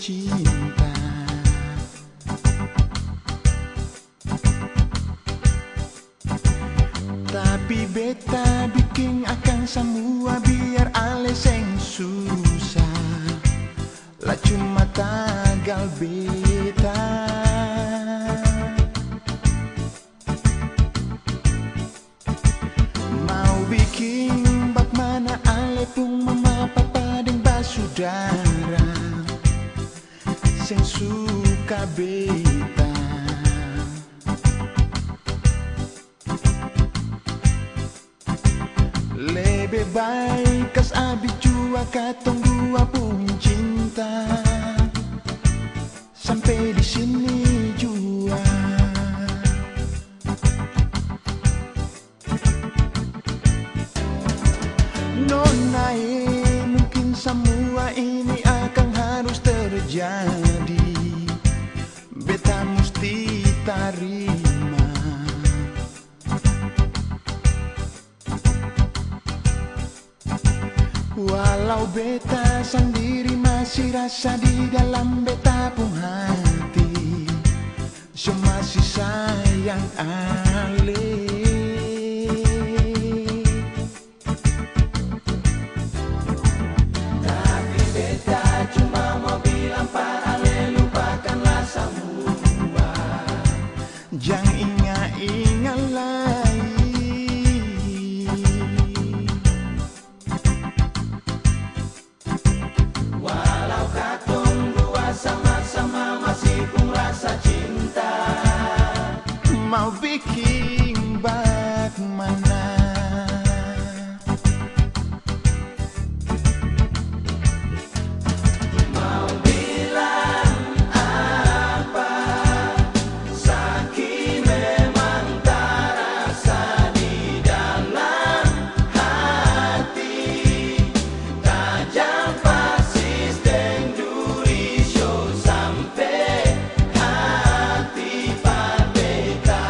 cinta. Tapi beta bikin akan semua biar ale seng susah. Lah cuma tagal beta. Mau bikin bak mana ale pun mama papa deng basudara seng suka beta. Lebih baik kas abi jua katong dua pun cinta sampai di sini jua. Nona mungkin semua ini akan harus terjadi. Beta mesti terima. Walau beta sendiri masih rasa di dalam beta pun hati, so masih sayang ale. Tapi beta cuma mau bilang para ale lupakanlah semua, jangan ingat-ingat lagi. Mau bikin bak mana? Mau bilang apa? Sakit memang terasa di dalam hati. Tajam persis dan duri show sampai hati parbeta.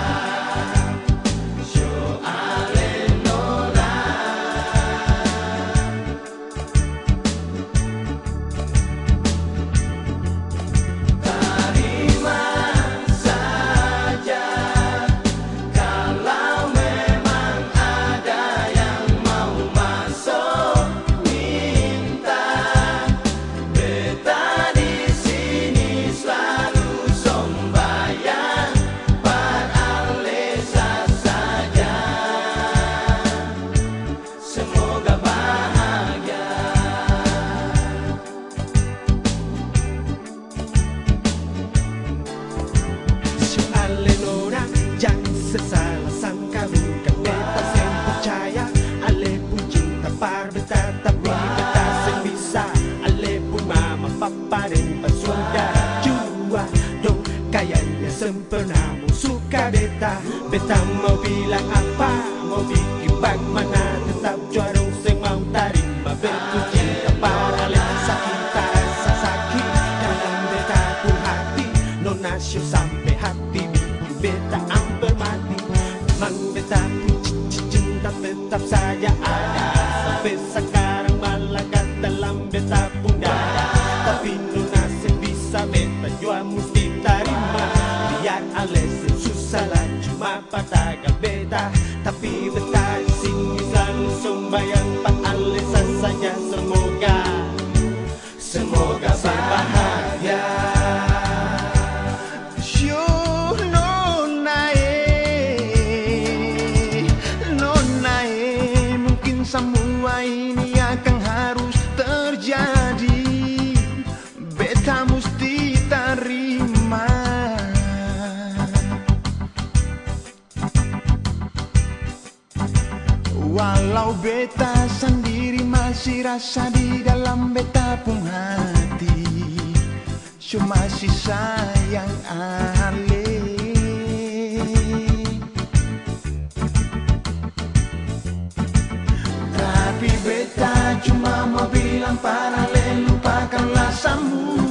Jangan sesalah sangka bukan beta sen percaya. Ale pun cinta par beta tapi beta sen bisa. Ale pun mama papa dan saudara jua dong kayaknya sempurna mau suka beta. Beta mau bilang apa, mau bikin bak mana, tetap jorong seng mau tarima. Beta cinta par ale sakit terasa sakit dalam beta pun hati. Nona show sampai hati bikin beta mang beta cinta tetap saja ada. Sampai sekarang malakat dalam beta pun dada. Tapi nona sebisa beta jua mesti terima. Biar alasan susah lah cuma patagal beta. Tapi beta di sini selalu sembayang pak alasan saja. Semoga berbahagia. Semua ini akan harus terjadi. Beta mesti terima. Walau beta sendiri masih rasa di dalam beta pun hati, so masih sayang ale. Tapi beta cuma mau bilang para ale lupakanlah semua.